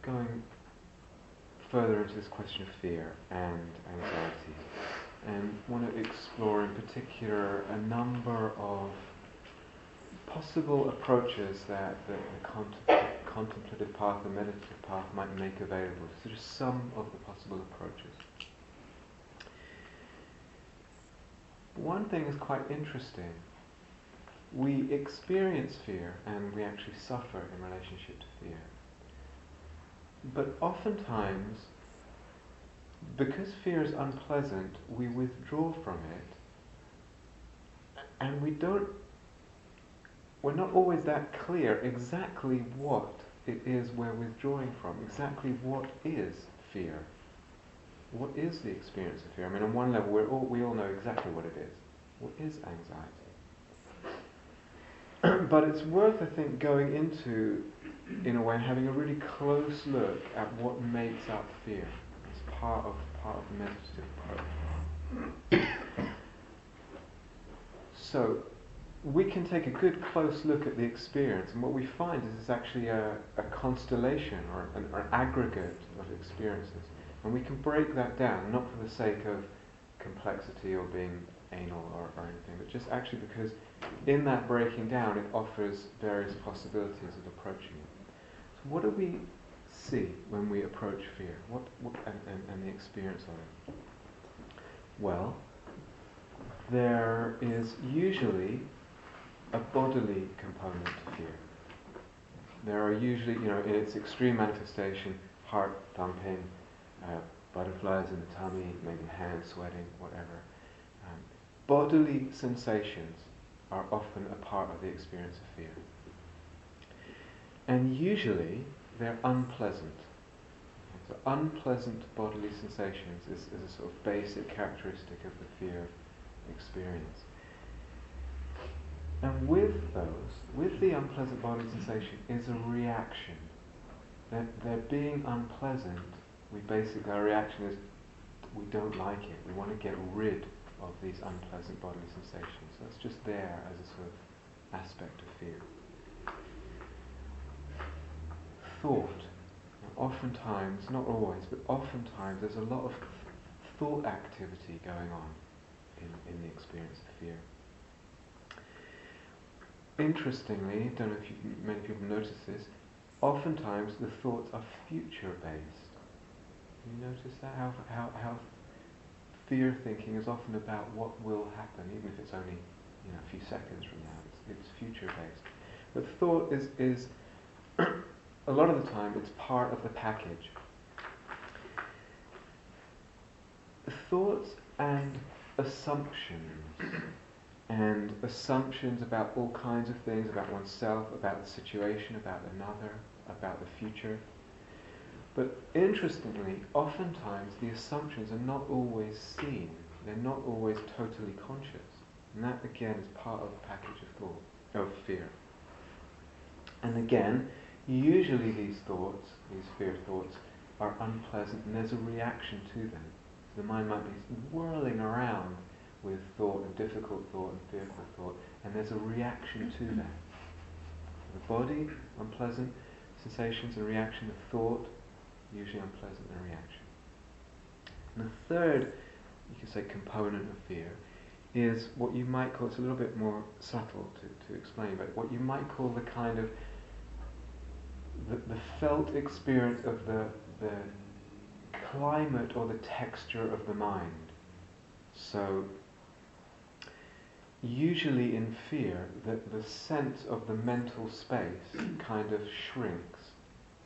going further into this question of fear and anxiety, and want to explore in particular a number of possible approaches that the contemplative path, the meditative path might make available. So just some of the possible approaches. One thing is quite interesting. We experience fear and we actually suffer in relationship to fear. But oftentimes, because fear is unpleasant, we withdraw from it, and we're not always that clear exactly what it is we're withdrawing from, exactly what is fear. What is the experience of fear? I mean, on one level, we all know exactly what it is. What is anxiety? But it's worth, I think, going into, in a way, having a really close look at what makes up fear as part of the meditative approach. So, we can take a good close look at the experience, and what we find is it's actually a constellation or an aggregate of experiences. And we can break that down, not for the sake of complexity or being anal or anything, but just actually because in that breaking down it offers various possibilities of approaching it. So what do we see when we approach fear? And the experience of it? Well, there is usually a bodily component to fear. There are usually, in its extreme manifestation, heart thumping, butterflies in the tummy, maybe hands sweating, whatever. Bodily sensations are often a part of the experience of fear. And usually they're unpleasant. So unpleasant bodily sensations is a sort of basic characteristic of the fear experience. And with the unpleasant bodily sensation is a reaction. They're being unpleasant. Our reaction is we don't like it. We want to get rid of these unpleasant bodily sensations. So it's just there as a sort of aspect of fear. Thought. Now, oftentimes, not always, but oftentimes there's a lot of thought activity going on in the experience of fear. Interestingly, I don't know if many people notice this, oftentimes the thoughts are future-based. You notice that? How fear thinking is often about what will happen, even if it's only a few seconds from now. It's future-based. But thought is a lot of the time it's part of the package. Thoughts and assumptions about all kinds of things, about oneself, about the situation, about another, about the future. But interestingly, oftentimes the assumptions are not always seen. They're not always totally conscious. And that again is part of the package of thought, of fear. And again, usually these fear thoughts, are unpleasant and there's a reaction to them. So the mind might be whirling around with thought and difficult thought and fearful thought, and there's a reaction to that. The body, unpleasant sensations and reaction. The thought, usually unpleasant and reaction. And the third, you could say, component of fear is what you might call, it's a little bit more subtle to explain, but what you might call the kind of the felt experience of the climate or the texture of the mind. So usually in fear, the sense of the mental space kind of shrinks.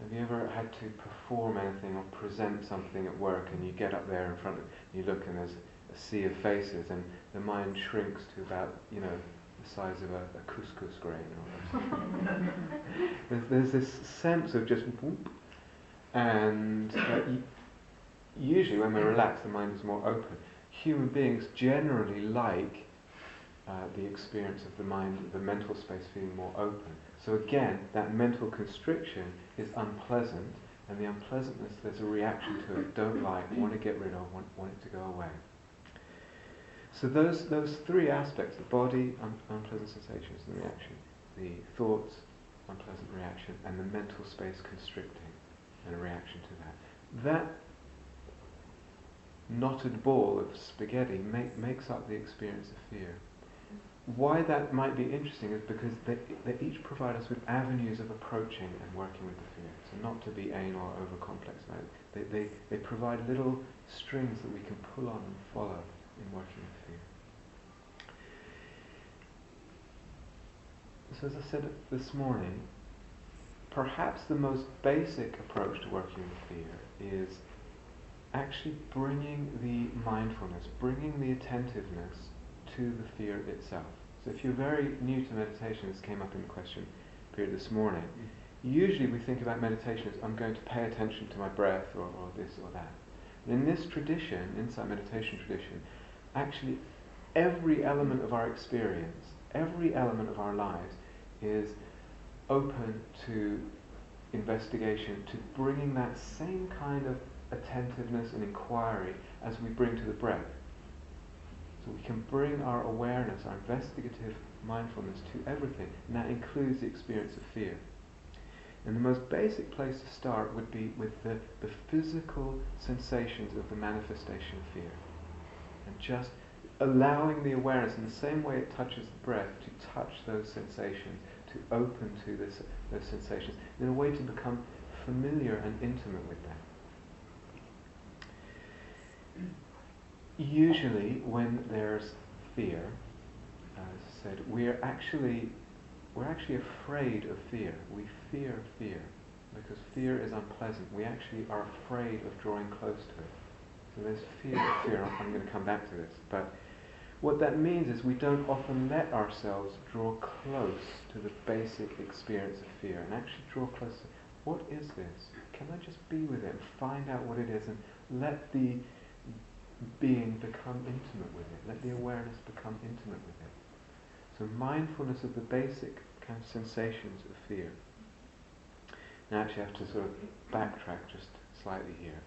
Have you ever had to perform anything or present something at work, and you get up there in front of, you look and there's a sea of faces, and the mind shrinks to about, the size of a couscous grain or something. There's this sense of just whoop, and usually when we're relaxed, the mind is more open. Human beings generally like the experience of the mind, the mental space feeling more open. So again, that mental constriction is unpleasant, and the unpleasantness, there's a reaction to it. Don't like, want to get rid of, want it to go away. So those three aspects, the body, unpleasant sensations and reaction, the thoughts, unpleasant reaction, and the mental space constricting. and a reaction to that. That knotted ball of spaghetti makes up the experience of fear. Why that might be interesting is because they each provide us with avenues of approaching and working with the fear. So not to be anal or over complex about it. They provide little strings that we can pull on and follow in working with fear. So as I said this morning, perhaps the most basic approach to working with fear is actually bringing the mindfulness, bringing the attentiveness to the fear itself. So if you're very new to meditation, this came up in the question period this morning, usually we think about meditation as I'm going to pay attention to my breath or this or that. And in this tradition, insight meditation tradition, actually every element of our experience, every element of our lives is open to investigation, to bringing that same kind of attentiveness and inquiry as we bring to the breath. So we can bring our awareness, our investigative mindfulness to everything, and that includes the experience of fear. And the most basic place to start would be with the physical sensations of the manifestation of fear. And just allowing the awareness, in the same way it touches the breath, to touch those sensations, to open to those sensations, in a way to become familiar and intimate with them. Usually when there's fear, as I said, we're actually afraid of fear. We fear fear because fear is unpleasant. We actually are afraid of drawing close to it. So there's fear. I'm going to come back to this. But what that means is we don't often let ourselves draw close to the basic experience of fear and actually draw close to, what is this? Can I just be with it and find out what it is and let the being become intimate with it, let the awareness become intimate with it. So mindfulness of the basic kind of sensations of fear. Now actually I have to sort of backtrack just slightly here.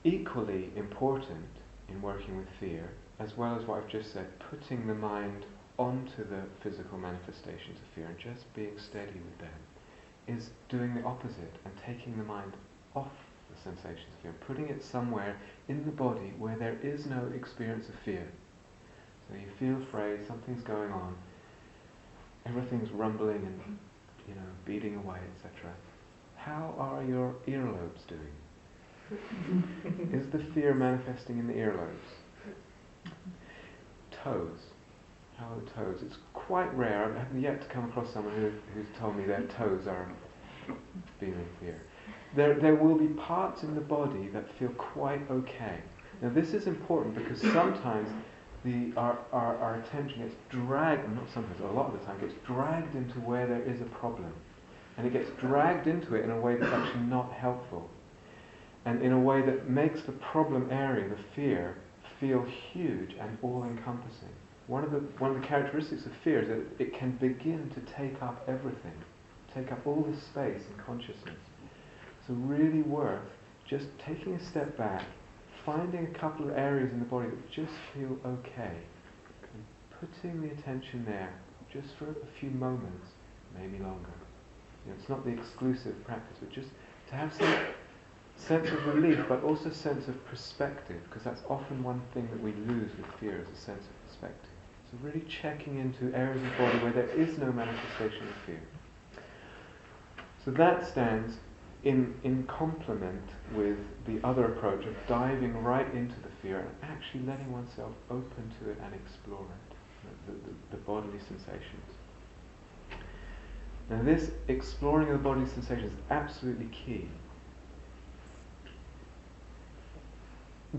Equally important in working with fear, as well as what I've just said, putting the mind onto the physical manifestations of fear and just being steady with them, is doing the opposite and taking the mind off the sensations of fear, putting it somewhere in the body where there is no experience of fear. So you feel afraid, something's going on, everything's rumbling and beating away, etc. How are your earlobes doing? Is the fear manifesting in the earlobes? Toes. How are the toes? It's quite rare. I haven't yet to come across someone who's told me their toes are feeling fear. There will be parts in the body that feel quite okay. Now this is important because sometimes our attention gets dragged, not sometimes, a lot of the time, gets dragged into where there is a problem. And it gets dragged into it in a way that's actually not helpful. And in a way that makes the problem area, the fear, feel huge and all-encompassing. One of the characteristics of fear is that it can begin to take up everything, take up all the space in consciousness. So really worth just taking a step back, finding a couple of areas in the body that just feel okay, and putting the attention there just for a few moments, maybe longer. It's not the exclusive practice, but just to have some sense of relief, but also sense of perspective, because that's often one thing that we lose with fear, is a sense of perspective. So really checking into areas of the body where there is no manifestation of fear. So that stands in complement with the other approach of diving right into the fear and actually letting oneself open to it and explore it, the bodily sensations. Now this exploring of the bodily sensations is absolutely key.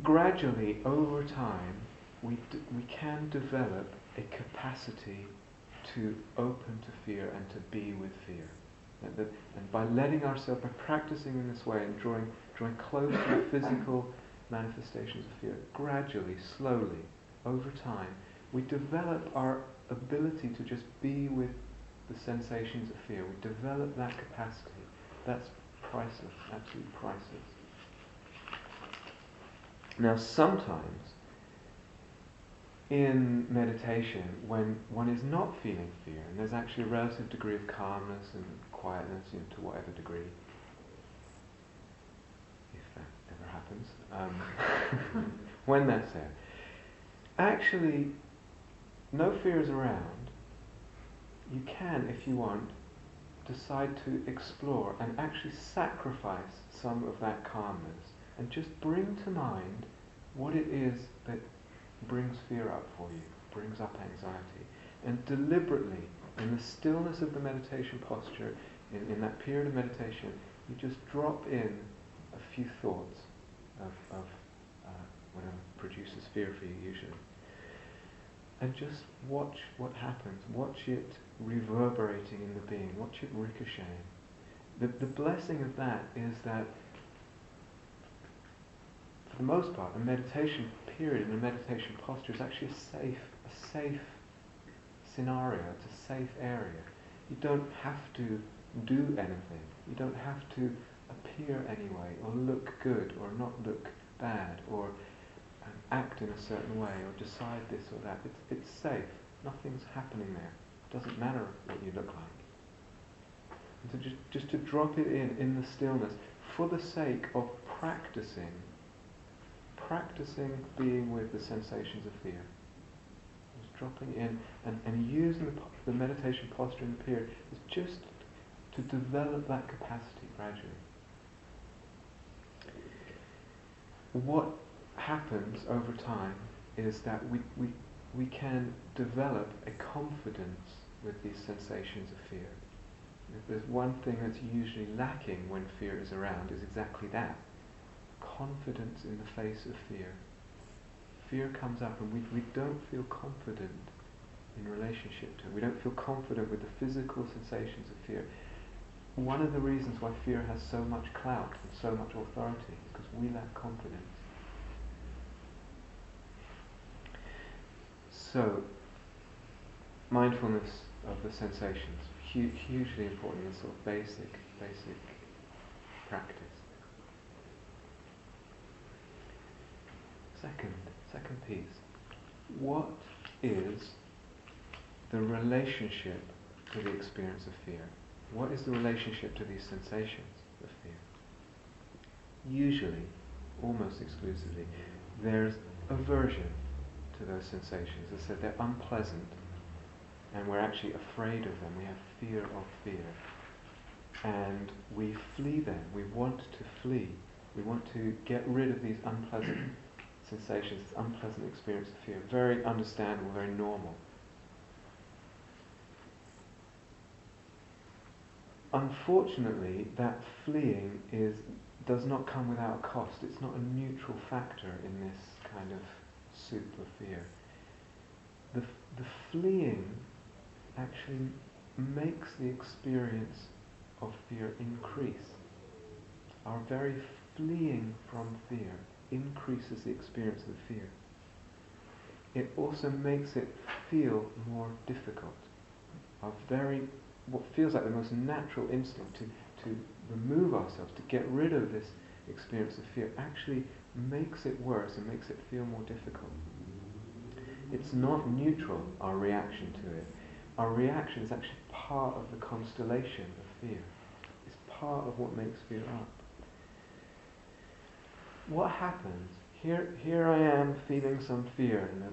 Gradually, over time, we can develop a capacity to open to fear and to be with fear. And by letting ourselves, by practicing in this way and drawing close to the physical manifestations of fear, gradually, slowly, over time, we develop our ability to just be with the sensations of fear. We develop that capacity. That's priceless, absolutely priceless. Now sometimes, in meditation when one is not feeling fear, and there's actually a relative degree of calmness and quietness, to whatever degree, if that ever happens, when that's there, actually no fear is around, you can, if you want, decide to explore and actually sacrifice some of that calmness and just bring to mind what it is that brings fear up for you, brings up anxiety, and deliberately, in the stillness of the meditation posture, in that period of meditation, you just drop in a few thoughts of whatever produces fear for you usually. And just watch what happens. Watch it reverberating in the being. Watch it ricocheting. The blessing of that is that, for the most part, a meditation period and a meditation posture is actually a safe scenario. It's a safe area. You don't have to do anything. You don't have to appear anyway, or look good, or not look bad, or act in a certain way, or decide this or that. It's safe. Nothing's happening there. It doesn't matter what you look like. And so just to drop it in the stillness, for the sake of practicing being with the sensations of fear. Just dropping in and using the meditation posture in the period is just to develop that capacity gradually. What happens over time is that we can develop a confidence with these sensations of fear. If there's one thing that's usually lacking when fear is around, is exactly that. Confidence in the face of fear. Fear comes up and we don't feel confident in relationship to it. We don't feel confident with the physical sensations of fear. One of the reasons why fear has so much clout and so much authority is because we lack confidence. So, mindfulness of the sensations, hugely important, this sort of basic practice. Second piece. What is the relationship to the experience of fear? What is the relationship to these sensations of fear? Usually, almost exclusively, there's aversion to those sensations. As I said, they're unpleasant, and we're actually afraid of them. We have fear of fear. And we flee them. We want to flee. We want to get rid of these unpleasant sensations, this unpleasant experience of fear. Very understandable, very normal. Unfortunately, that fleeing does not come without a cost. It's not a neutral factor in this kind of soup of fear. The fleeing actually makes the experience of fear increase. Our very fleeing from fear increases the experience of the fear. It also makes it feel more difficult. What feels like the most natural instinct to remove ourselves, to get rid of this experience of fear, actually makes it worse and makes it feel more difficult. It's not neutral, our reaction to it. Our reaction is actually part of the constellation of fear. It's part of what makes fear up. What happens? Here I am feeling some fear, and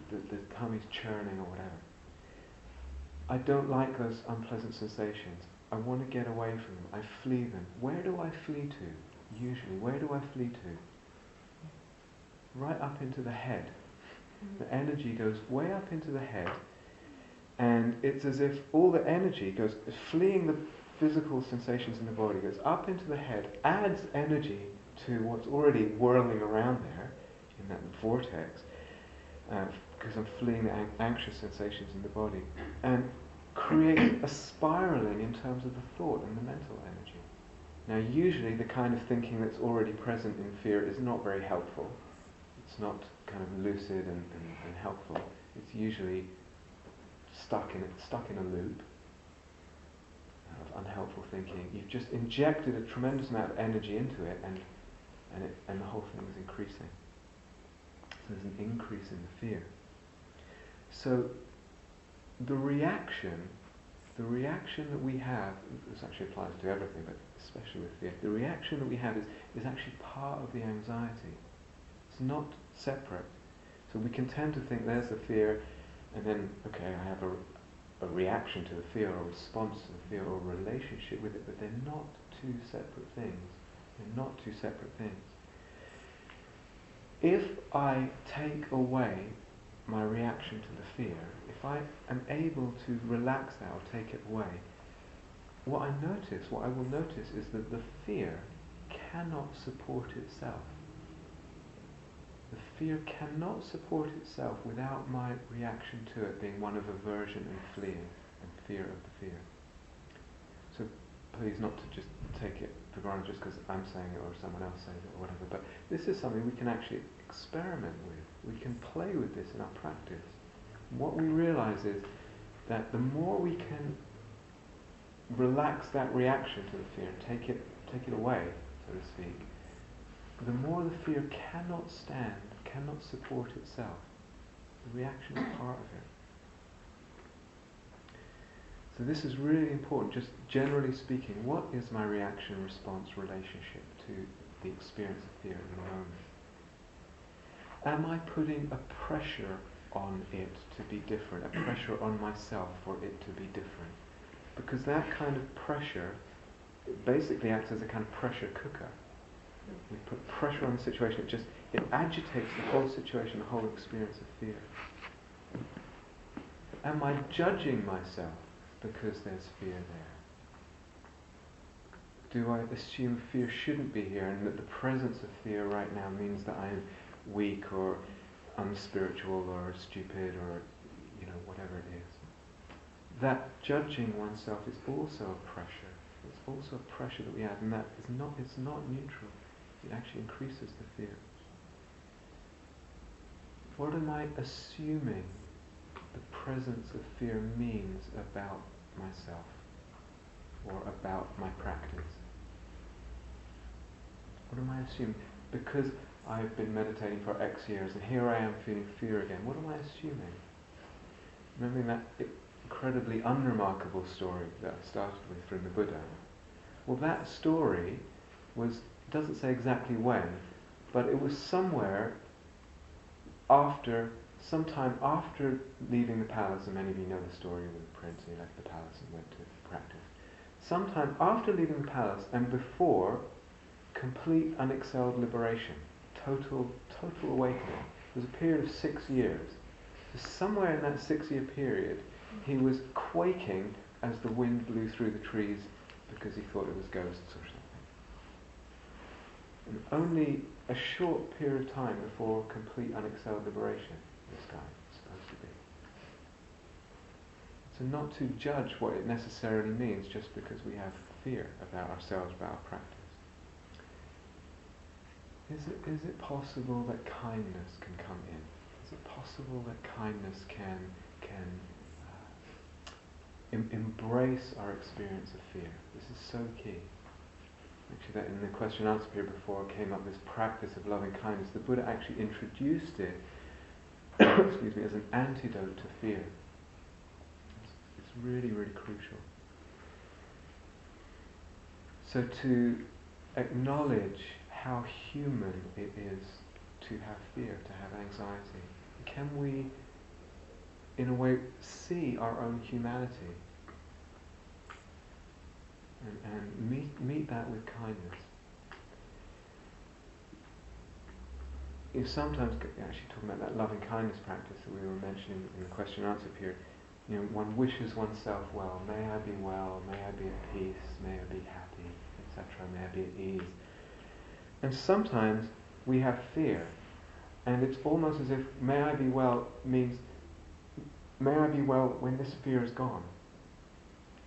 the tummy's churning or whatever. I don't like those unpleasant sensations. I want to get away from them. I flee them. Where do I flee to? Usually, where do I flee to? Right up into the head. The energy goes way up into the head, and it's as if all the energy goes, fleeing the physical sensations in the body, goes up into the head, adds energy to what's already whirling around there, in that vortex, because I'm fleeing the anxious sensations in the body, and create a spiraling in terms of the thought and the mental energy. Now usually the kind of thinking that's already present in fear is not very helpful. It's not kind of lucid and helpful. It's usually stuck in a loop of unhelpful thinking. You've just injected a tremendous amount of energy into it, and the whole thing is increasing. So there's an increase in the fear. So the reaction that we have, this actually applies to everything, but especially with fear, the reaction that we have is actually part of the anxiety. It's not separate. So we can tend to think there's the fear, and then, okay, I have a reaction to the fear, or a response to the fear, or a relationship with it, but they're not two separate things. They're not two separate things. If I take away my reaction to the fear, if I am able to relax that or take it away, what I will notice is that the fear cannot support itself. The fear cannot support itself without my reaction to it being one of aversion and fleeing and fear of the fear. So please not to just take it for granted just because I'm saying it or someone else says it or whatever, but this is something we can actually experiment with. We can play with this in our practice. What we realize is that the more we can relax that reaction to the fear and take it away, so to speak, the more the fear cannot stand, cannot support itself. The reaction is part of it. So this is really important, just generally speaking, what is my reaction-response relationship to the experience of fear in the moment? Am I putting a pressure on it to be different, a pressure on myself for it to be different? Because that kind of pressure basically acts as a kind of pressure cooker. We put pressure on the situation, it agitates the whole situation, the whole experience of fear. Am I judging myself because there's fear there? Do I assume fear shouldn't be here and that the presence of fear right now means that I'm weak or unspiritual or stupid or whatever it is? That judging oneself is also a pressure. It's also a pressure that we add, and it's not neutral. It actually increases the fear. What am I assuming the presence of fear means about myself or about my practice? What am I assuming? Because I've been meditating for X years and here I am feeling fear again. What am I assuming? Remembering that incredibly unremarkable story that I started with from the Buddha. Well, that story doesn't say exactly when, but it was sometime after leaving the palace, and many of you know the story with the prince, he left the palace and went to practice. Sometime after leaving the palace and before complete unexcelled liberation, total awakening. It was a period of 6 years. So somewhere in that 6-year period, he was quaking as the wind blew through the trees because he thought it was ghosts or something. And only a short period of time before complete unexcelled liberation, this guy is supposed to be. So not to judge what it necessarily means just because we have fear about ourselves, about our practice. Is it possible that kindness can come in? Is it possible that kindness can embrace our experience of fear? This is so key. Actually, that in the question and answer period before came up this practice of loving kindness. The Buddha actually introduced it excuse me, as an antidote to fear. It's really, really crucial. So to acknowledge how human it is to have fear, to have anxiety, can we, in a way, see our own humanity and meet that with kindness? Sometimes, actually talking about that loving kindness practice that we were mentioning in the question and answer period, one wishes oneself well. May I be well, may I be at peace, may I be happy, etc., may I be at ease. And sometimes we have fear, and it's almost as if may I be well means may I be well when this fear is gone.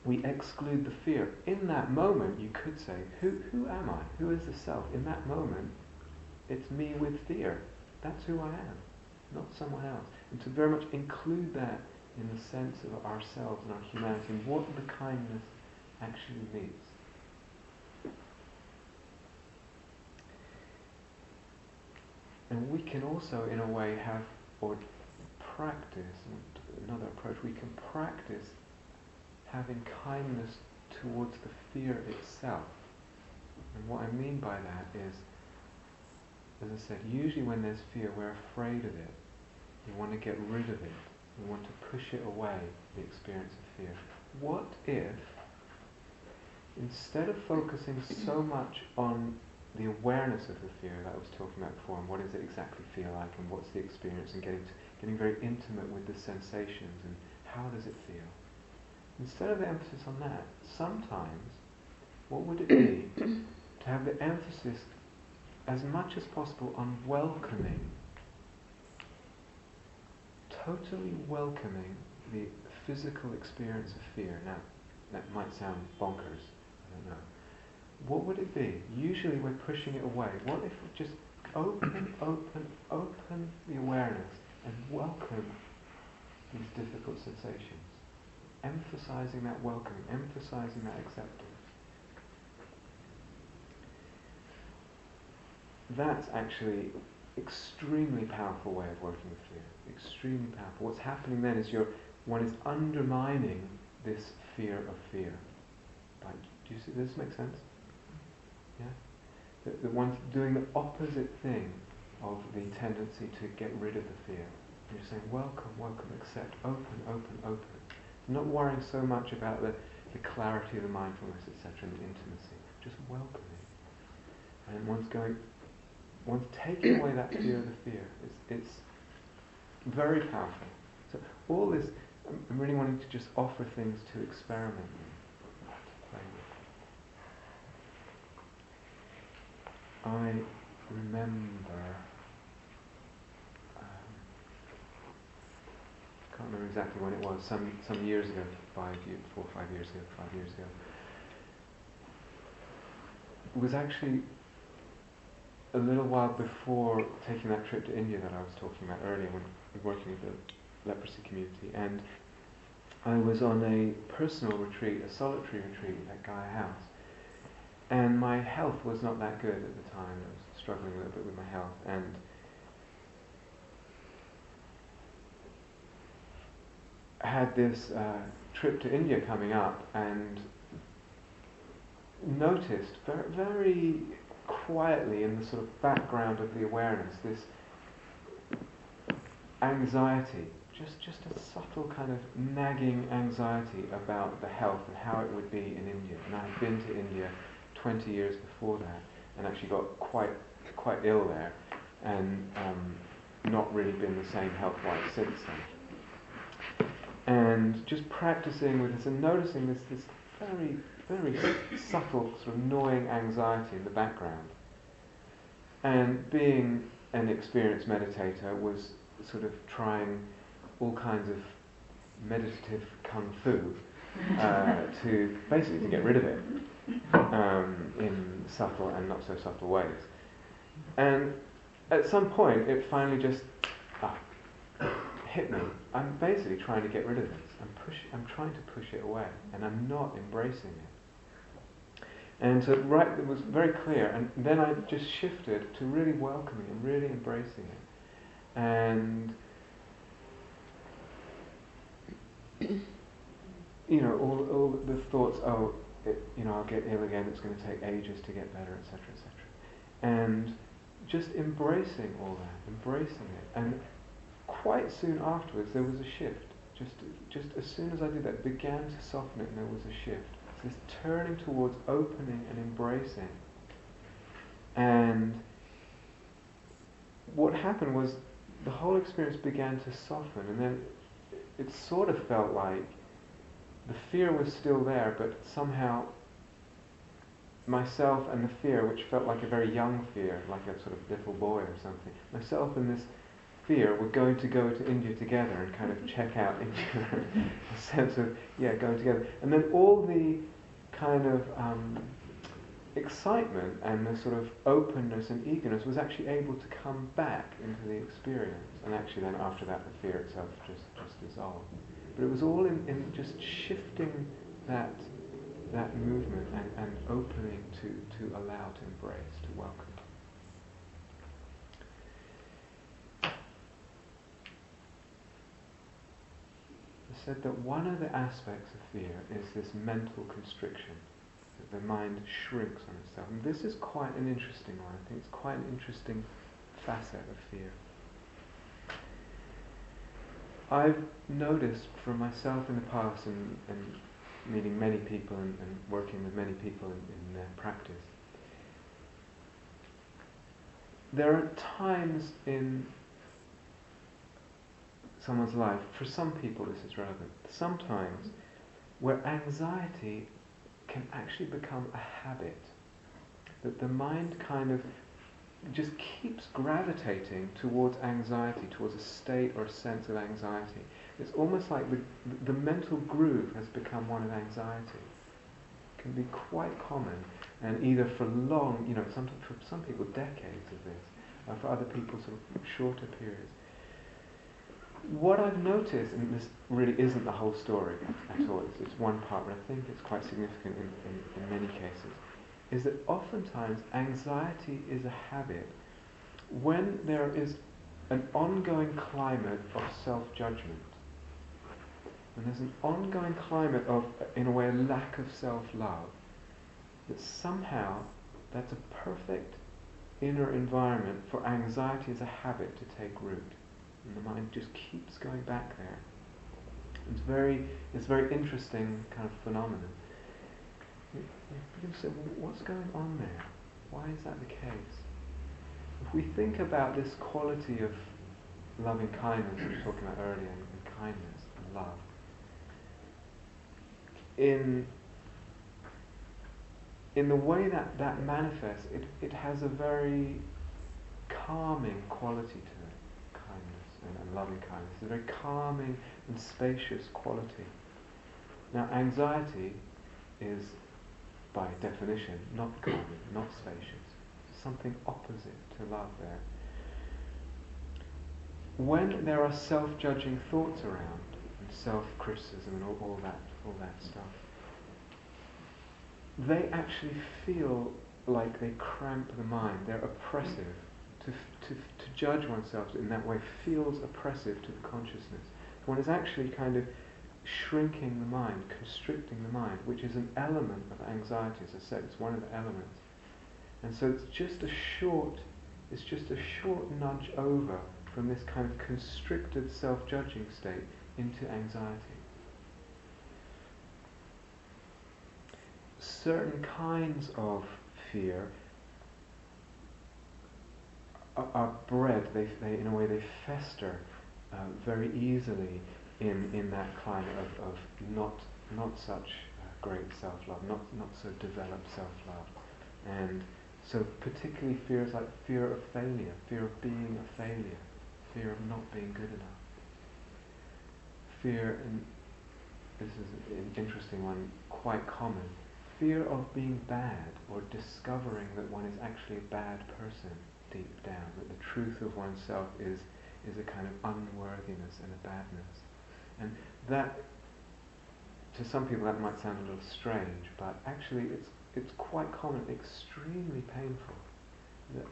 We exclude the fear. In that moment, you could say, who am I? Who is the self? In that moment, it's me with fear. That's who I am, not someone else. And to very much include that in the sense of ourselves and our humanity and what the kindness actually means. And we can also, in a way, have or practice, another approach, we can practice having kindness towards the fear itself. And what I mean by that is, as I said, usually when there's fear, we're afraid of it. We want to get rid of it. We want to push it away, the experience of fear. What if, instead of focusing so much on the awareness of the fear that I was talking about before, and what does it exactly feel like, and what's the experience, and getting very intimate with the sensations, and how does it feel? Instead of the emphasis on that, sometimes, what would it be to have the emphasis as much as possible on welcoming, totally welcoming the physical experience of fear? Now, that might sound bonkers, I don't know. What would it be? Usually we're pushing it away. What if we just open the awareness and welcome these difficult sensations? Emphasizing that welcoming, emphasizing that acceptance. That's actually extremely powerful way of working with fear. Extremely powerful. What's happening then is one is undermining this fear of fear. Like, do you see? Does this make sense? Yeah? The one's doing the opposite thing of the tendency to get rid of the fear. You're saying, welcome, accept, open. Not worrying so much about the clarity of the mindfulness, etc., and the intimacy. Just welcoming. And one's taking away that fear of the fear. It's very powerful. So all this, I'm really wanting to just offer things to experiment with, to play with. I remember, I can't remember exactly when it was, some years ago, 5 years ago. It was actually a little while before taking that trip to India that I was talking about earlier, when working with the leprosy community, and I was on a personal retreat, a solitary retreat at Gaia House, and my health was not that good at the time. I was struggling a little bit with my health, and I had this trip to India coming up, and noticed very, very quietly in the sort of background of the awareness this anxiety, just a subtle kind of nagging anxiety about the health and how it would be in India. And I had been to India 20 years before that, and actually got quite ill there, and not really been the same health-wise since then. And just practicing with this and noticing this very, very subtle sort of gnawing anxiety in the background. And being an experienced meditator was sort of trying all kinds of meditative kung fu to basically to get rid of it in subtle and not so subtle ways. And at some point it finally just hit me. I'm basically trying to get rid of this. I'm trying to push it away, and I'm not embracing it. And so it was very clear, and then I just shifted to really welcoming and really embracing it. And all the thoughts, I'll get ill again, it's going to take ages to get better, etc., etc. And just embracing all that, embracing it. And quite soon afterwards there was a shift. Just as soon as I did that, it began to soften it, and there was a shift. This turning towards opening and embracing. And what happened was the whole experience began to soften, and then it sort of felt like the fear was still there, but somehow myself and the fear, which felt like a very young fear, like a sort of little boy or something, myself and this fear were going to go to India together and kind of check out India, a sense of, going together. And then all the kind of excitement and the sort of openness and eagerness was actually able to come back into the experience. And actually then after that the fear itself just dissolved. But it was all in just shifting that movement and opening to allow, to embrace, to welcome. said that one of the aspects of fear is this mental constriction, that the mind shrinks on itself. And this is quite an interesting one. I think it's quite an interesting facet of fear. I've noticed for myself in the past, and meeting many people and working with many people in their practice, there are times in someone's life, for some people this is relevant, sometimes where anxiety can actually become a habit, that the mind kind of just keeps gravitating towards anxiety, towards a state or a sense of anxiety. It's almost like the mental groove has become one of anxiety. It can be quite common, and either for long, sometimes for some people decades of this, or for other people sort of shorter periods. What I've noticed, and this really isn't the whole story at all, it's one part, but I think it's quite significant in many cases, is that oftentimes anxiety is a habit when there is an ongoing climate of self-judgment. When there's an ongoing climate of, in a way, a lack of self-love, that somehow that's a perfect inner environment for anxiety as a habit to take root. And the mind just keeps going back there. It's very interesting kind of phenomenon. You begin to say, well, what's going on there? Why is that the case? If we think about this quality of loving kindness we were talking about earlier, and kindness and love, in the way that manifests, it has a very calming quality to it, kindness and loving kindness. It's a very calming and spacious quality. Now, anxiety is, by definition, not calming, not spacious. Something opposite to love there. When there are self-judging thoughts around, and self-criticism and all that stuff, they actually feel like they cramp the mind. They're oppressive. To judge oneself in that way feels oppressive to the consciousness. One is actually kind of shrinking the mind, constricting the mind, which is an element of anxiety. As I said, it's one of the elements. And so it's just a short nudge over from this kind of constricted self-judging state into anxiety. Certain kinds of fear are bred, they in a way they fester very easily in that climate of not such great self-love, not so developed self-love. And so particularly fears like fear of failure, fear of being a failure, fear of not being good enough. Fear, and this is an interesting one, quite common, fear of being bad or discovering that one is actually a bad person deep down, that the truth of oneself is a kind of unworthiness and a badness. And that, to some people that might sound a little strange, but actually it's quite common, extremely painful,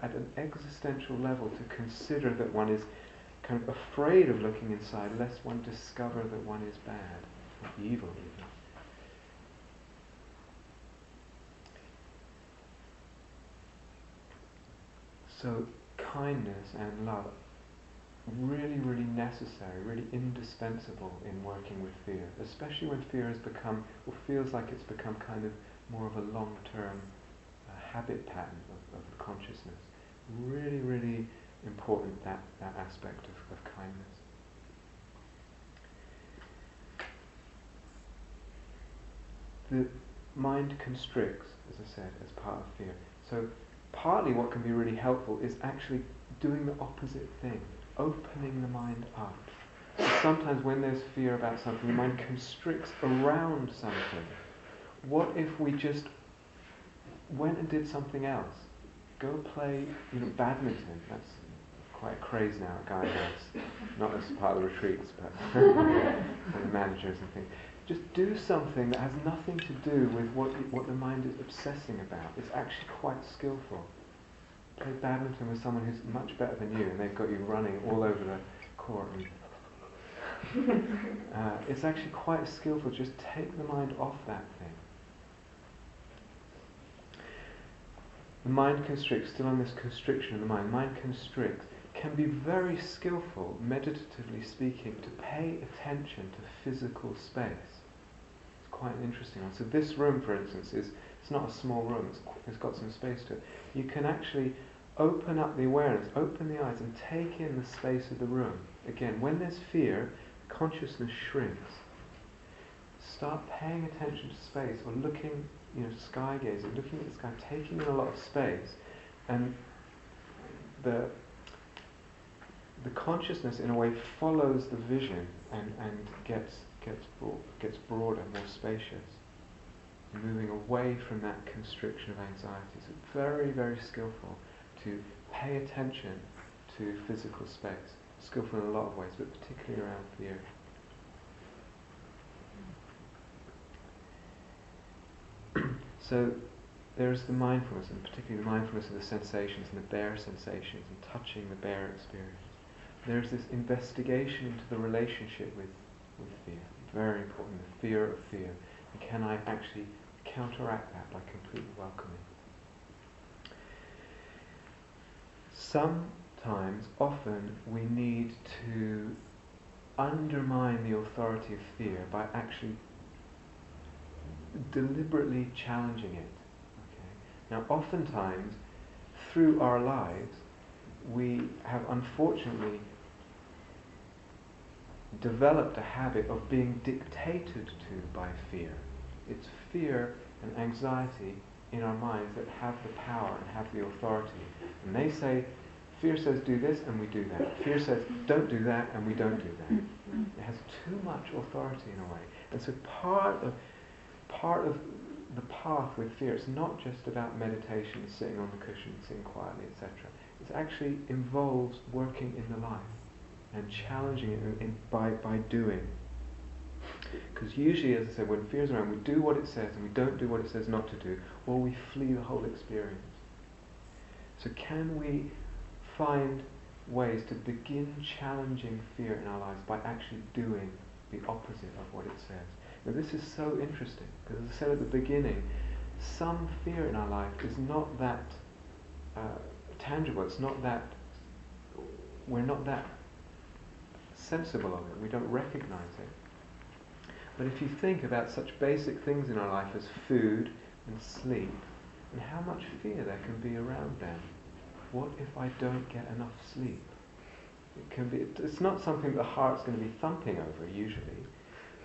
at an existential level, to consider that one is kind of afraid of looking inside lest one discover that one is bad, or evil even. So kindness and love, really, really necessary, really indispensable in working with fear, especially when fear has become, or feels like it's become kind of more of a long-term habit pattern of consciousness. Really, really important, that aspect of kindness. The mind constricts, as I said, as part of fear. So partly what can be really helpful is actually doing the opposite thing, opening the mind up. So sometimes when there's fear about something, the mind constricts around something. What if we just went and did something else? Go play, badminton. That's quite a craze now. A guy has, not as part of the retreats, but for the managers and things. Just do something that has nothing to do with what the mind is obsessing about. It's actually quite skillful. Play badminton with someone who's much better than you, and they've got you running all over the court. And It's actually quite skillful. Just take the mind off that thing. The mind constricts, still on this constriction of the mind constricts, can be very skillful, meditatively speaking, to pay attention to physical space. It's quite an interesting one. So this room, for instance, it's not a small room, it's got some space to it. You can actually open up the awareness, open the eyes and take in the space of the room. Again, when there's fear, consciousness shrinks. Start paying attention to space, or looking, sky gazing, looking at the sky, taking in a lot of space, and the consciousness in a way follows the vision and gets broader, more spacious, moving away from that constriction of anxiety. So very, very skillful to pay attention to physical space. Skillful in a lot of ways, but particularly around fear. So there's the mindfulness, and particularly the mindfulness of the sensations and the bare sensations and touching the bare experience. There's this investigation into the relationship with fear. Very important, the fear of fear. And can I actually counteract that by completely welcoming? Sometimes, often, we need to undermine the authority of fear by actually deliberately challenging it. Okay? Now, oftentimes, through our lives, we have unfortunately developed a habit of being dictated to by fear. It's fear and anxiety in our minds that have the power and have the authority. And they say, fear says do this and we do that. Fear says don't do that and we don't do that. It has too much authority in a way. And so part of the path with fear, it's not just about meditation, sitting on the cushion, sitting quietly, etc. It actually involves working in the life and challenging it by doing. Because usually, as I said, when fear's around, we do what it says and we don't do what it says not to do, or we flee the whole experience. So can we find ways to begin challenging fear in our lives by actually doing the opposite of what it says? Now this is so interesting, because as I said at the beginning, some fear in our life is not that tangible, it's not that, we're not that sensible of it, we don't recognize it. But if you think about such basic things in our life as food and sleep, and how much fear there can be around them. What if I don't get enough sleep? It can be. It's not something the heart's going to be thumping over usually,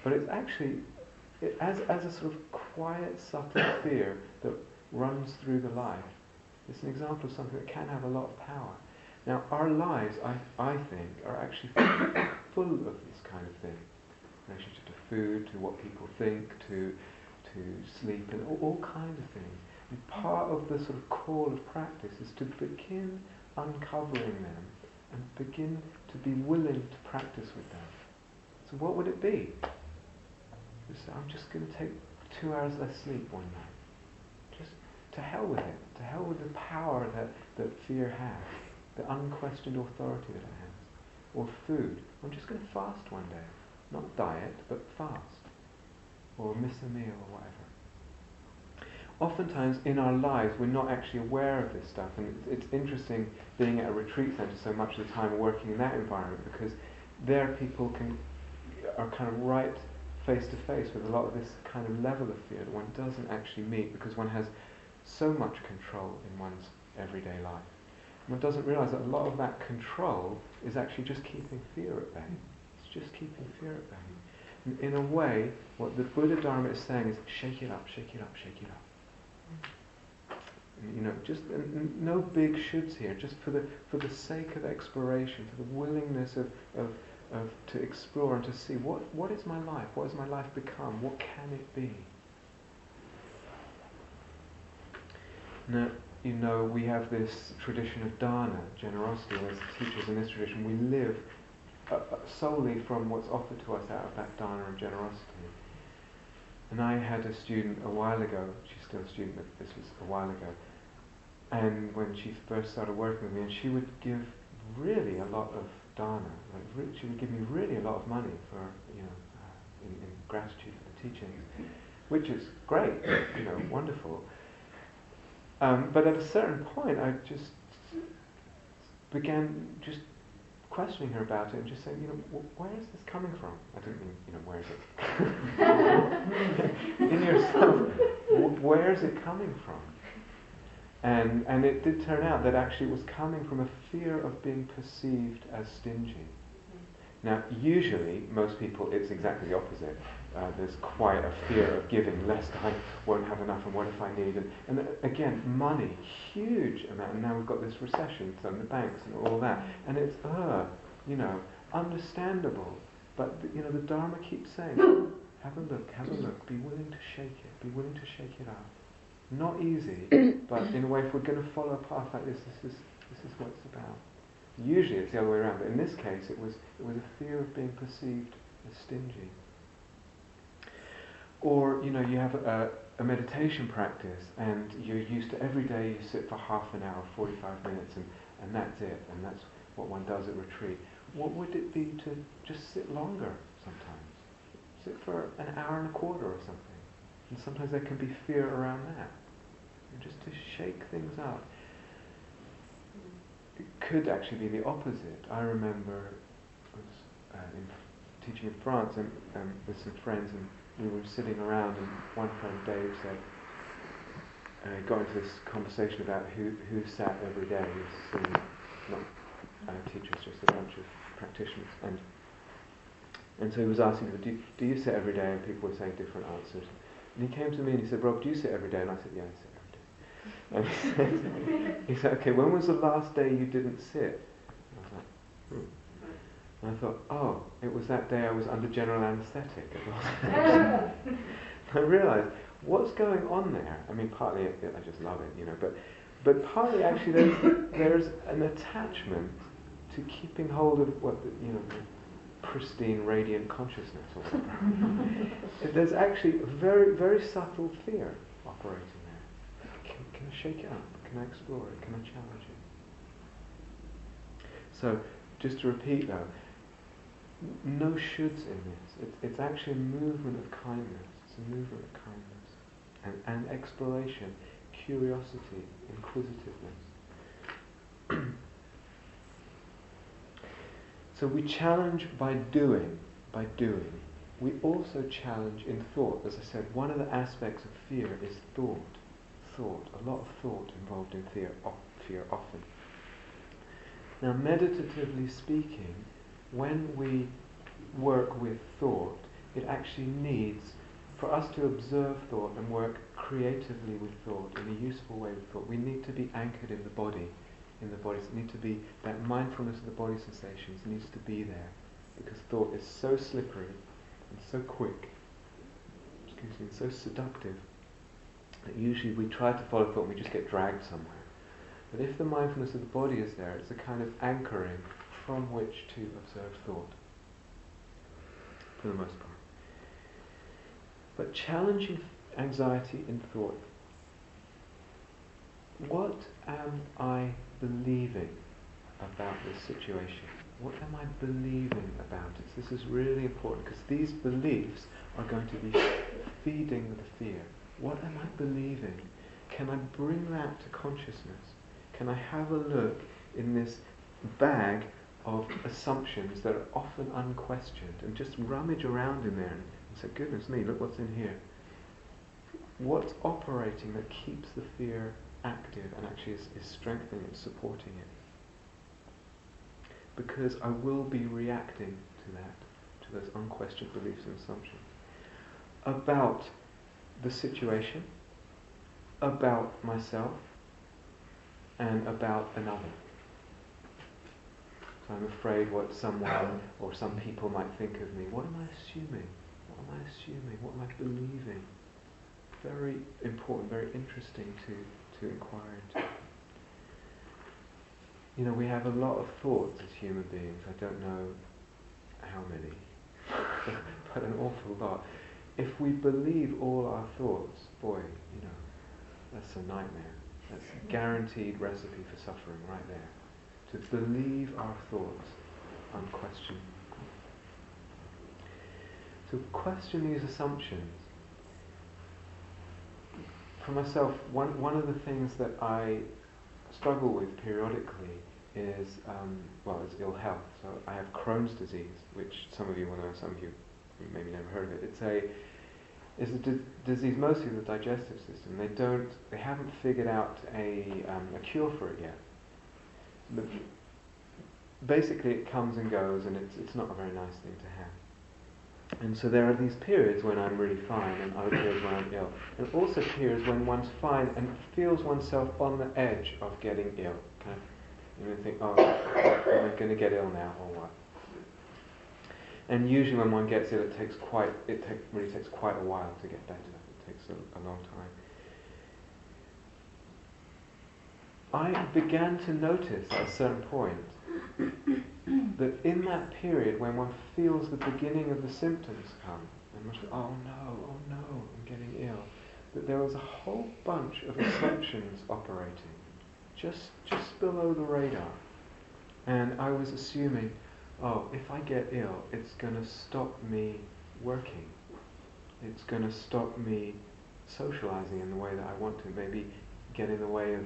but it's actually as a sort of quiet, subtle fear that runs through the life. It's an example of something that can have a lot of power. Now, our lives, I think, are actually full of this kind of thing. Relationship to food, to what people think, to sleep, and all kinds of things. And part of the sort of call of practice is to begin uncovering them and begin to be willing to practice with them. So what would it be? I'm just going to take 2 hours less sleep one night. Just to hell with it. To hell with the power that fear has. The unquestioned authority that it has. Or food. I'm just going to fast one day. Not diet, but fast. Or miss a meal or whatever. Oftentimes in our lives we're not actually aware of this stuff, and it's interesting being at a retreat centre so much of the time, working in that environment, because there people are kind of right face to face with a lot of this kind of level of fear that one doesn't actually meet, because one has so much control in one's everyday life. One doesn't realise that a lot of that control is actually just keeping fear at bay. It's just keeping fear at bay. And in a way, what the Buddha Dharma is saying is, shake it up, shake it up, shake it up. And, just no big shoulds here, just for the sake of exploration, for the willingness of to explore and to see what is my life, what has my life become, what can it be? Now, we have this tradition of dana, generosity, and as teachers in this tradition, we live solely from what's offered to us out of that dana of generosity. And I had a student a while ago, she's still a student, but this was a while ago, and when she first started working with me, and she would give really a lot of Dharma. She would give me really a lot of money for, in gratitude for the teachings, which is great, wonderful. But at a certain point, I just began just questioning her about it and just saying, where is this coming from? I don't mean, where is it? In yourself, where is it coming from? And it did turn out that actually it was coming from a fear of being perceived as stingy. Now, usually, most people, it's exactly the opposite. There's quite a fear of giving, lest I won't have enough, and what if I need? And again, money, huge amount. And now we've got this recession, so the banks and all that. And it's, understandable. But, the Dharma keeps saying, have a look, be willing to shake it up. Not easy, but in a way, if we're going to follow a path like this is what it's about. Usually it's the other way around, but in this case it was a fear of being perceived as stingy. Or, you have a meditation practice and you're used to every day you sit for half an hour, 45 minutes, and that's it, and that's what one does at retreat. What would it be to just sit longer sometimes? Sit for an hour and a quarter or something. And sometimes there can be fear around that. And just to shake things up. It could actually be the opposite. I remember I was teaching in France and with some friends, and we were sitting around, and one friend, Dave, said, got into this conversation about who sat every day. He was not teachers, just a bunch of practitioners, and so he was asking people, do you sit every day? And people were saying different answers. And he came to me and he said, Rob, do you sit every day? And I said, yeah, I sit every day. And he said, okay, when was the last day you didn't sit? And I was like, And I thought, oh, it was that day I was under general anaesthetic. I realised, what's going on there? I mean, partly I just love it, but partly actually there's an attachment to keeping hold of what the pristine, radiant consciousness or whatever. There's actually a very, very subtle fear operating there. Can I shake it up? Can I explore it? Can I challenge it? So, just to repeat though, no shoulds in this. It's actually a movement of kindness. It's a movement of kindness. And exploration, curiosity, inquisitiveness. So we challenge by doing. We also challenge in thought. As I said, one of the aspects of fear is thought. A lot of thought involved in fear often. Now, meditatively speaking, when we work with thought, it actually needs, for us to observe thought and work creatively with thought, in a useful way with thought, we need to be anchored in the body. It needs to be, that mindfulness of the body sensations needs to be there, because thought is so slippery and so quick, and so seductive, that usually we try to follow thought and we just get dragged somewhere. But if the mindfulness of the body is there, it's a kind of anchoring from which to observe thought, for the most part. But challenging anxiety in thought. What am I believing about this situation? What am I believing about it? This is really important, because these beliefs are going to be feeding the fear. What am I believing? Can I bring that to consciousness? Can I have a look in this bag of assumptions that are often unquestioned, and just rummage around in there and say, goodness me, look what's in here. What's operating that keeps the fear active and actually is strengthening it, supporting it? Because I will be reacting to that, to those unquestioned beliefs and assumptions about the situation, about myself, and about another. So I'm afraid what someone or some people might think of me. What am I assuming? What am I assuming? What am I believing? Very important, very interesting to inquire into. We have a lot of thoughts as human beings. I don't know how many, but an awful lot. If we believe all our thoughts, boy, that's a nightmare. That's a guaranteed recipe for suffering right there. To believe our thoughts. unquestioned. So question these assumptions. For myself, one of the things that I struggle with periodically is, it's ill health. So I have Crohn's disease, which some of you will know, some of you maybe never heard of it. It's a disease mostly of the digestive system. They haven't figured out a cure for it yet. But basically it comes and goes, and it's not a very nice thing to have. And so there are these periods when I'm really fine, and other periods when I'm ill. And also periods when one's fine and feels oneself on the edge of getting ill. Kind of, think, am I going to get ill now or what? And usually when one gets ill, it really takes quite a while to get better. It takes a long time. I began to notice at a certain point that in that period when one feels the beginning of the symptoms come, and one says, oh no, I'm getting ill, that there was a whole bunch of assumptions operating, just below the radar. And I was assuming, if I get ill, it's going to stop me working. It's going to stop me socializing in the way that I want to, maybe get in the way of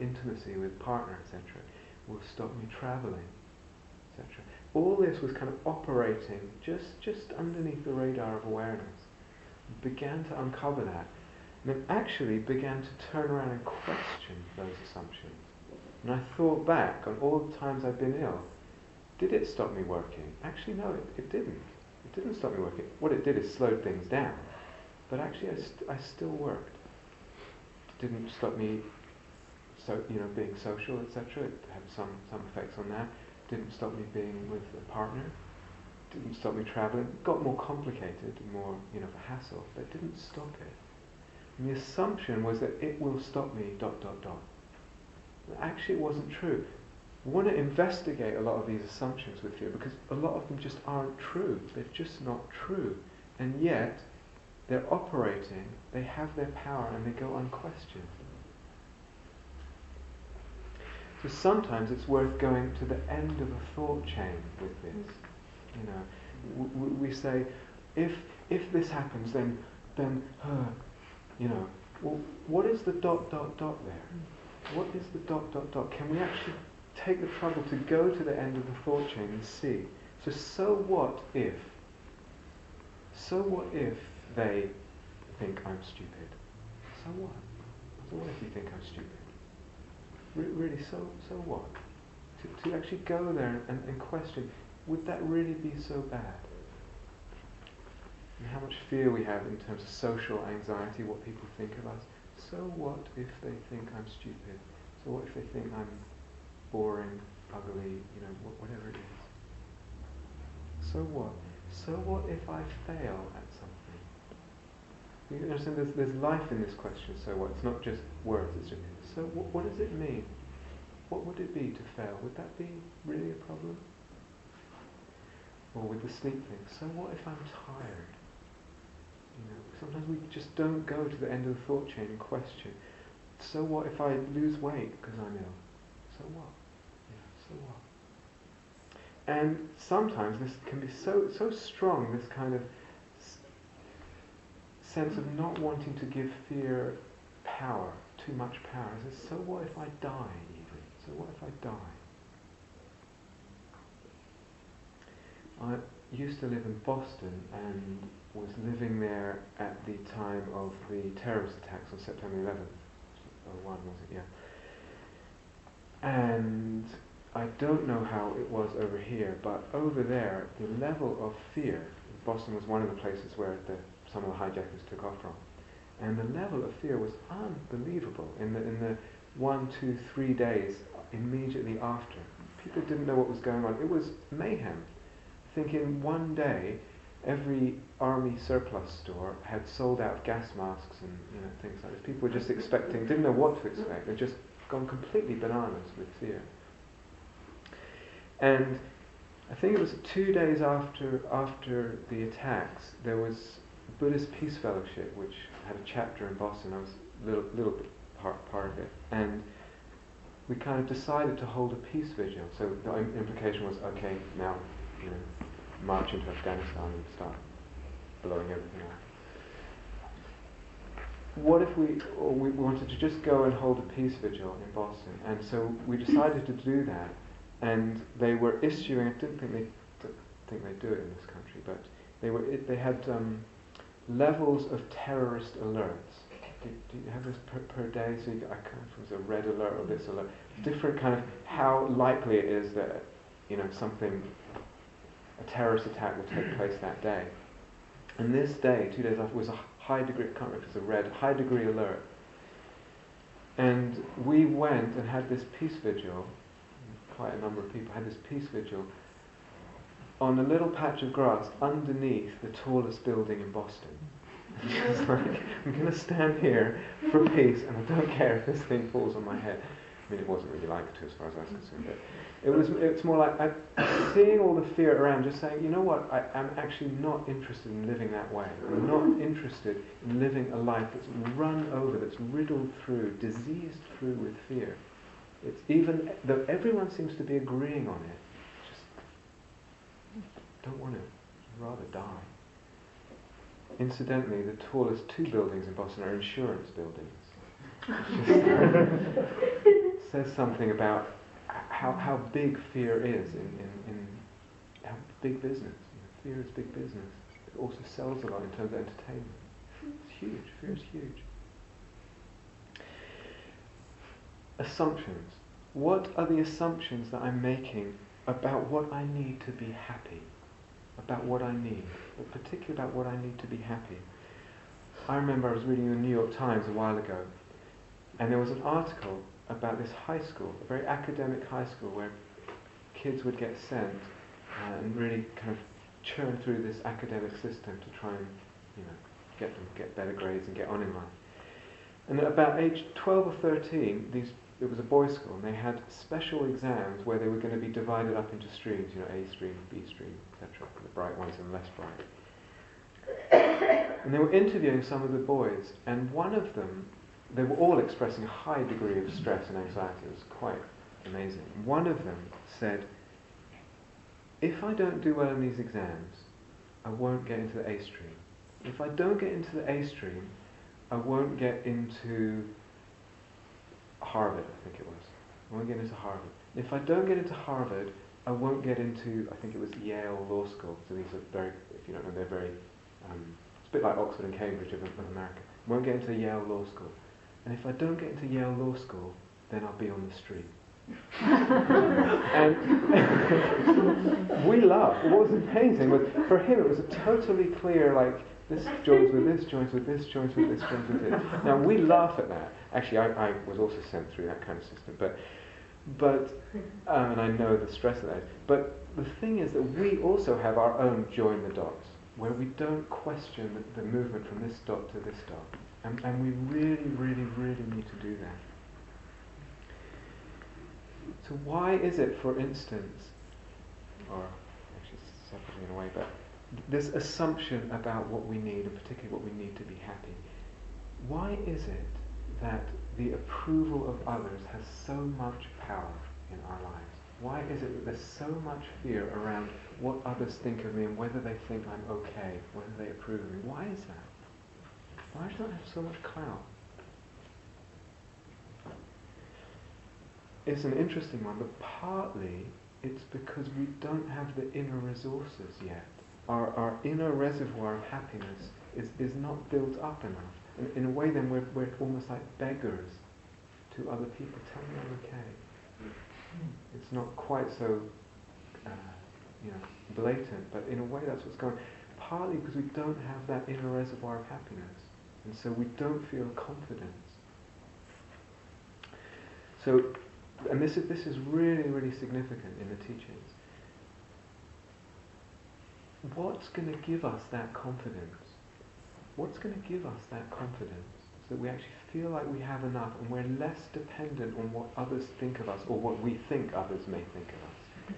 intimacy with partner, etc. Will stop me traveling, etc. All this was kind of operating just underneath the radar of awareness. Began to uncover that, and then actually began to turn around and question those assumptions. And I thought back on all the times I've been ill. Did it stop me working? Actually, no, it didn't. It didn't stop me working. What it did is slowed things down. But actually, I still worked. It didn't stop me being social, etc. It had some effects on that. Didn't stop me being with a partner. Didn't stop me traveling. It got more complicated, more of a hassle, but it didn't stop it. And the assumption was that it will stop me, ... Actually, it wasn't true. We want to investigate a lot of these assumptions with fear because a lot of them just aren't true. They're just not true. And yet, they're operating, they have their power, and they go unquestioned. So sometimes it's worth going to the end of a thought chain with this. We say, if this happens, then well, what is the ... there? What is the ... Can we actually take the trouble to go to the end of the thought chain and see? So what if they think I'm stupid? So what? So what if you think I'm stupid? Really, so what? To actually go there and question, would that really be so bad? And how much fear we have in terms of social anxiety, what people think of us. So what if they think I'm stupid? So what if they think I'm boring, ugly, whatever it is? So what? So what if I fail at something? You understand there's life in this question, so what? It's not just words, it's just, so what does it mean? What would it be to fail? Would that be really a problem? Or with the sleep thing, so what if I'm tired? Sometimes we just don't go to the end of the thought chain and question, so what if I lose weight because I'm ill? So what? So what? And sometimes this can be so strong, this kind of sense of not wanting to give fear power, too much power. So what if I die even? So what if I die? I used to live in Boston and was living there at the time of the terrorist attacks on September 11th. 01 was it? Yeah. And I don't know how it was over here, but over there, the level of fear, Boston was one of the places where some of the hijackers took off from, and the level of fear was unbelievable in the 1, 2, 3 days immediately after. People didn't know what was going on. It was mayhem. I think in one day, every army surplus store had sold out gas masks and things like this. People were just expecting, didn't know what to expect. They'd just gone completely bananas with fear. And I think it was 2 days after the attacks, there was Buddhist Peace Fellowship, which had a chapter in Boston. I was a little bit part of it. And we kind of decided to hold a peace vigil. So the implication was, okay, now, march into Afghanistan and start blowing everything up. What if we wanted to just go and hold a peace vigil in Boston? And so we decided to do that, and they were issuing, I didn't think they do it in this country, but they had levels of terrorist alerts. Do you have this per day? So I can't remember if it was a red alert or this alert. Different kind of how likely it is that a terrorist attack will take place that day. And this day, 2 days after, was a high degree, I can't remember if it's a red, high degree alert. And we went and had this peace vigil, quite a number of people had this peace vigil, on a little patch of grass underneath the tallest building in Boston. It's like, I'm going to stand here for peace, and I don't care if this thing falls on my head. I mean, it wasn't really like it as far as I was concerned, but it's more like seeing all the fear around, just saying, you know what, I'm actually not interested in living that way. I'm not interested in living a life that's run over, that's riddled through, diseased through with fear. It's even though everyone seems to be agreeing on it, just don't want to, rather die. Incidentally, the tallest 2 buildings in Boston are insurance buildings. It says something about how big fear is in how big business. Fear is big business. It also sells a lot in terms of entertainment. It's huge. Fear is huge. Assumptions. What are the assumptions that I'm making about what I need to be happy? About what I need, but particularly about what I need to be happy. I remember I was reading the New York Times a while ago, and there was an article about this high school, a very academic high school, where kids would get sent and really kind of churn through this academic system to try and, get better grades and get on in life. And at about age 12 or 13, it was a boys' school, and they had special exams where they were going to be divided up into streams, A stream, B stream, etc. The bright ones and less bright. And they were interviewing some of the boys, and one of them, they were all expressing a high degree of stress and anxiety. It was quite amazing. One of them said, if I don't do well in these exams, I won't get into the A stream. If I don't get into the A stream, I won't get into Harvard, I think it was. I won't get into Harvard. If I don't get into Harvard, I won't get into, I think it was Yale Law School. So these are very, if you don't know, they're very, it's a bit like Oxford and Cambridge of America. I won't get into Yale Law School. And if I don't get into Yale Law School, then I'll be on the street. And we laughed. What was amazing was, for him it was a totally clear, this joins with this, joins with this, joins with this, joins with this. Now we laugh at that. Actually, I was also sent through that kind of system, but and I know the stress of that. But the thing is that we also have our own join the dots, where we don't question the movement from this dot to this dot, and we really, really, really need to do that. So why is it, for instance, or actually separately in a way, but this assumption about what we need, and particularly what we need to be happy, why is it that the approval of others has so much power in our lives? Why is it that there's so much fear around what others think of me and whether they think I'm okay, whether they approve of me? Why is that? Why does that have so much clout? It's an interesting one, but partly it's because we don't have the inner resources yet. Our inner reservoir of happiness is not built up enough. In a way then we're almost like beggars to other people. Tell me I'm okay. It's not quite so blatant, but in a way that's what's going on. Partly because we don't have that inner reservoir of happiness, and so we don't feel confidence. So, and this is really, really significant in the teachings. What's going to give us that confidence? What's going to give us that confidence so that we actually feel like we have enough and we're less dependent on what others think of us or what we think others may think of us?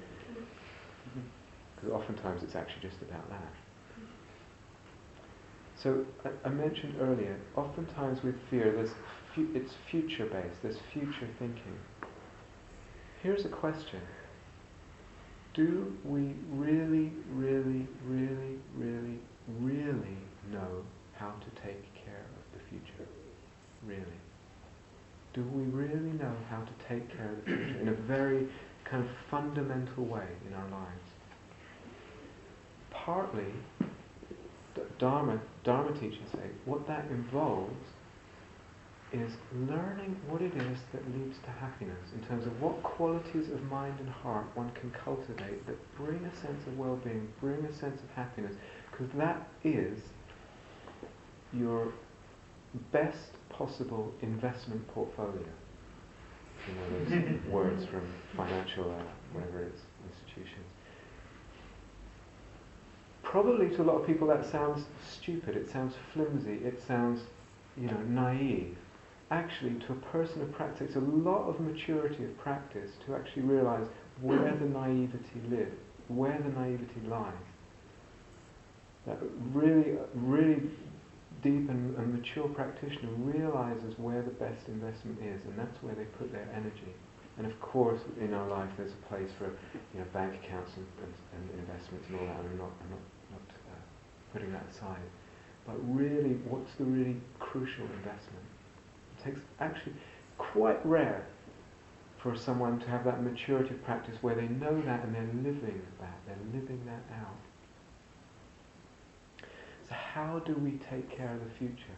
Because oftentimes it's actually just about that. So I mentioned earlier, oftentimes with fear, it's future-based, there's future thinking. here's a question. Do we really, really, really, really, really know how to take care of the future? Really? Do we really know how to take care of the future in a very kind of fundamental way in our lives? Partly, Dharma teachers say, what that involves is learning what it is that leads to happiness, in terms of what qualities of mind and heart one can cultivate that bring a sense of well-being, bring a sense of happiness, because that is your best possible investment portfolio. You know those words from financial, whatever it is, institutions. Probably to a lot of people that sounds stupid, it sounds flimsy, it sounds, naive. Actually, to a person of practice, it takes a lot of maturity of practice to actually realize where the naivety lives, where the naivety lies. That really, really deep and mature practitioner realizes where the best investment is, and that's where they put their energy. And of course, in our life, there's a place for bank accounts and investments and all that. I'm not putting that aside. But really, what's the really crucial investment? It takes actually quite rare for someone to have that maturity of practice where they know that and they're living that out. So how do we take care of the future?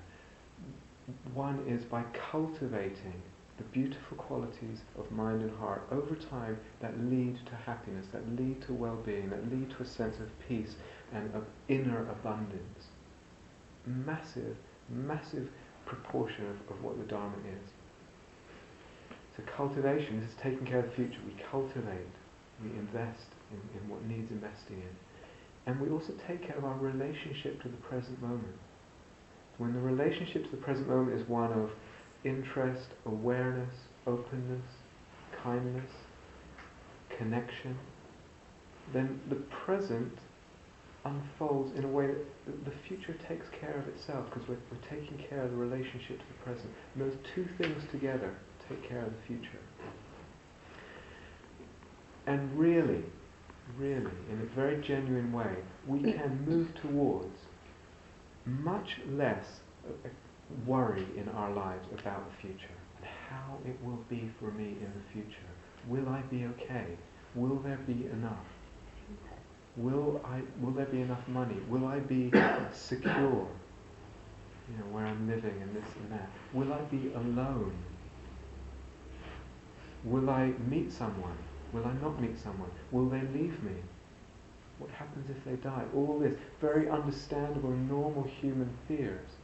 One is by cultivating the beautiful qualities of mind and heart over time that lead to happiness, that lead to well-being, that lead to a sense of peace and of inner abundance. Massive, massive proportion of what the Dharma is. So cultivation is taking care of the future. We cultivate, we invest in what needs investing in. And we also take care of our relationship to the present moment. When the relationship to the present moment is one of interest, awareness, openness, kindness, connection, then the present unfolds in a way that the future takes care of itself, because we're taking care of the relationship to the present. And those two things together take care of the future. And really, in a very genuine way, we can move towards much less worry in our lives about the future and how it will be for me in the future. Will I be okay? Will there be enough? Will there be enough money? Will I be secure? Where I'm living and this and that. Will I be alone? Will I meet someone? Will I not meet someone? Will they leave me? What happens if they die? All this very understandable, normal human fears.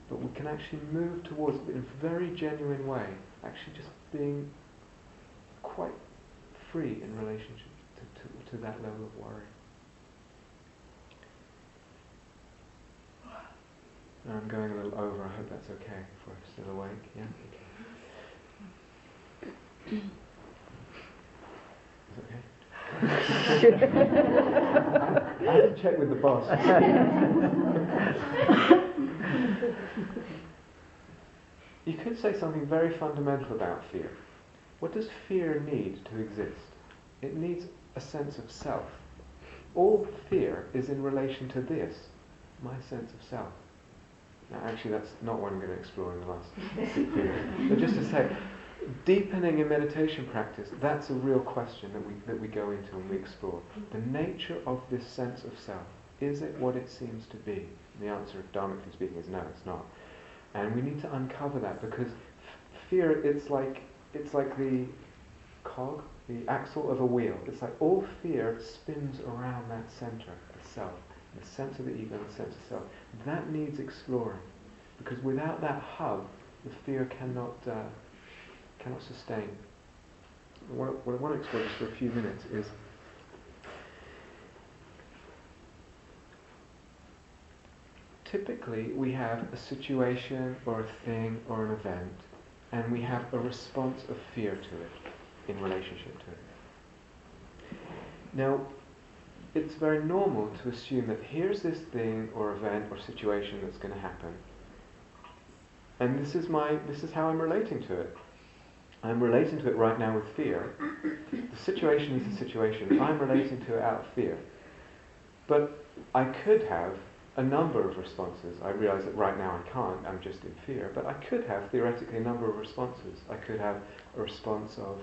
But we can actually move towards it in a very genuine way, actually just being quite free in relationship to that level of worry. And I'm going a little over, I hope that's okay if we're still awake. Yeah? Okay. Is it okay? I have to check with the boss. You could say something very fundamental about fear. What does fear need to exist? It needs a sense of self. All fear is in relation to this, my sense of self. Now actually that's not what I'm going to explore in the last 6 minutes. But just to say, deepening in meditation practice, that's a real question that we go into and we explore. The nature of this sense of self. Is it what it seems to be? And the answer, dharmically speaking, is no, it's not. And we need to uncover that, because fear, it's like the cog, the axle of a wheel. It's like all fear spins around that center, the self, the sense of the ego and the sense of self. That needs exploring, because without that hub, the fear cannot sustain. What I want to explore just for a few minutes is typically we have a situation or a thing or an event, and we have a response of fear to it in relationship to it. Now, it's very normal to assume that here's this thing or event or situation that's going to happen, and this is how I'm relating to it. I'm relating to it right now with fear. The situation is the situation. I'm relating to it out of fear. But I could have a number of responses. I realise that right now I can't, I'm just in fear, but I could have theoretically a number of responses. I could have a response of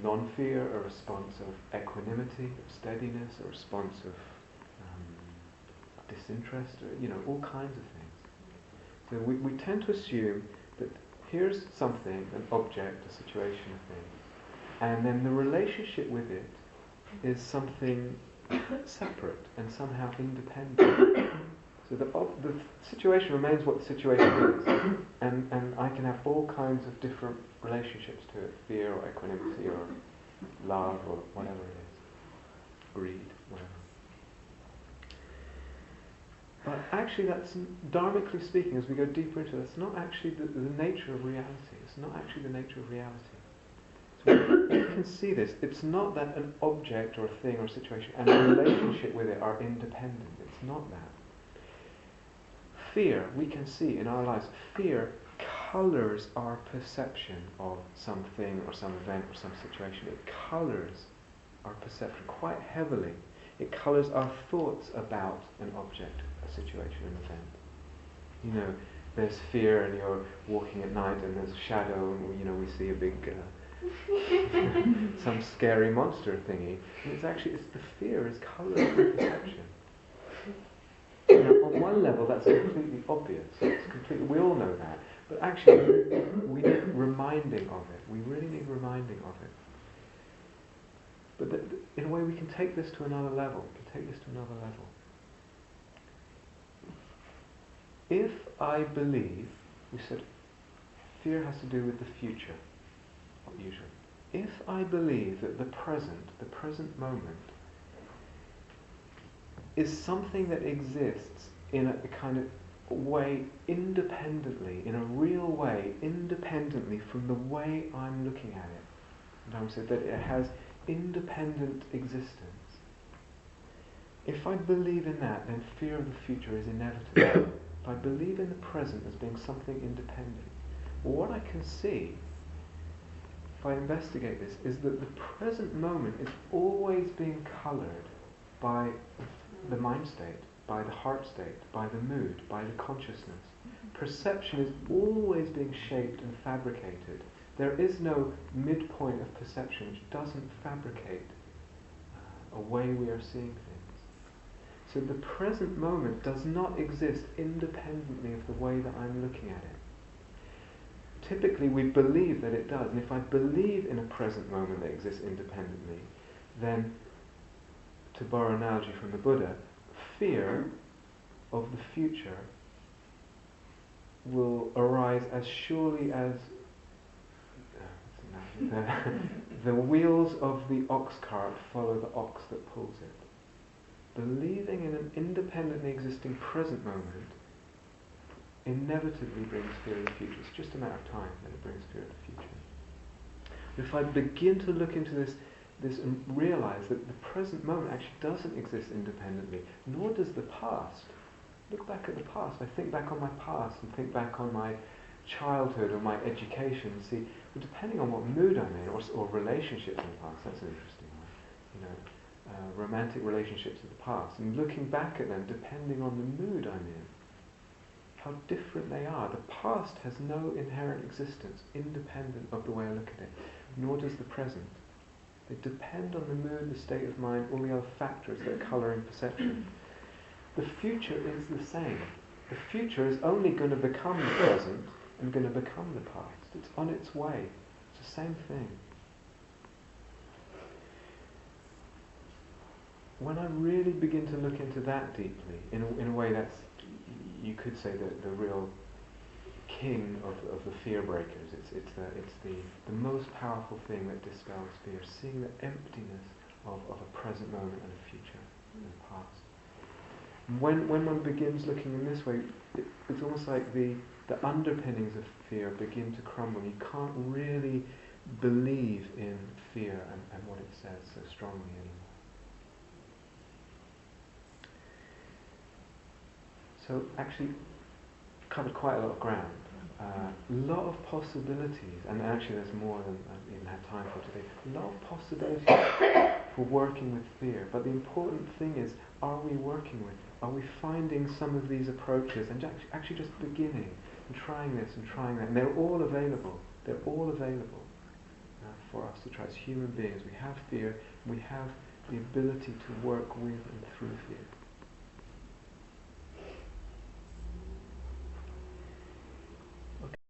non-fear, a response of equanimity, of steadiness, a response of disinterest, or, all kinds of things. So we tend to assume that here's something, an object, a situation, a thing, and then the relationship with it is something separate and somehow independent. So the situation remains what the situation is, and I can have all kinds of different relationships to it, fear or equanimity or love or whatever it is, greed, whatever. But actually that's, dharmically speaking, as we go deeper into it, it's not actually the nature of reality. It's not actually the nature of reality. So you can see this. It's not that an object or a thing or a situation and a relationship with it are independent. It's not that. Fear, we can see in our lives, fear colours our perception of something or some event or some situation. It colours our perception quite heavily. It colours our thoughts about an object, a situation, an event. There's fear and you're walking at night and there's a shadow and we see a big some scary monster thingy. And it's the fear is colouring the perception. On one level that's completely obvious. We all know that. But actually we need reminding of it. We really need reminding of it. But in a way we can take this to another level. If I believe, we said fear has to do with the future, usually. If I believe that the present moment, is something that exists in a kind of way independently, in a real way, independently from the way I'm looking at it, Dharma said that it has independent existence. If I believe in that, then fear of the future is inevitable. If I believe in the present as being something independent, well, what I can see, if I investigate this, is that the present moment is always being coloured by the mind state, by the heart state, by the mood, by the consciousness. Perception is always being shaped and fabricated. There is no midpoint of perception which doesn't fabricate a way we are seeing things. So the present moment does not exist independently of the way that I'm looking at it. Typically we believe that it does, and if I believe in a present moment that exists independently, then, to borrow an analogy from the Buddha, fear of the future will arise as surely as the wheels of the ox cart follow the ox that pulls it. Believing in an independently existing present moment inevitably brings fear of the future. It's just a matter of time that it brings fear of the future. If I begin to look into this and realise that the present moment actually doesn't exist independently, nor does the past. Look back at the past. I think back on my past and think back on my childhood or my education and see, well, depending on what mood I'm in, or relationships in the past, that's an interesting one. Romantic relationships in the past, and looking back at them depending on the mood I'm in, how different they are. The past has no inherent existence independent of the way I look at it, nor does the present. They depend on the mood, the state of mind, all the other factors that are colouring perception. The future is the same. The future is only going to become the present and going to become the past. It's on its way. It's the same thing. When I really begin to look into that deeply, in a way that's, you could say, the real king of the fear breakers. It's the most powerful thing that dispels fear, seeing the emptiness of a present moment and a future and a past. And when one begins looking in this way, it's almost like the underpinnings of fear begin to crumble. You can't really believe in fear and what it says so strongly anymore. So actually covered quite a lot of ground. a lot of possibilities, and actually there's more than I even have time for today, a lot of possibilities for working with fear. But the important thing is, are we working with, are we finding some of these approaches and actually just beginning and trying this and trying that, and they're all available. They're all available for us to try. As human beings, we have fear, we have the ability to work with and through fear.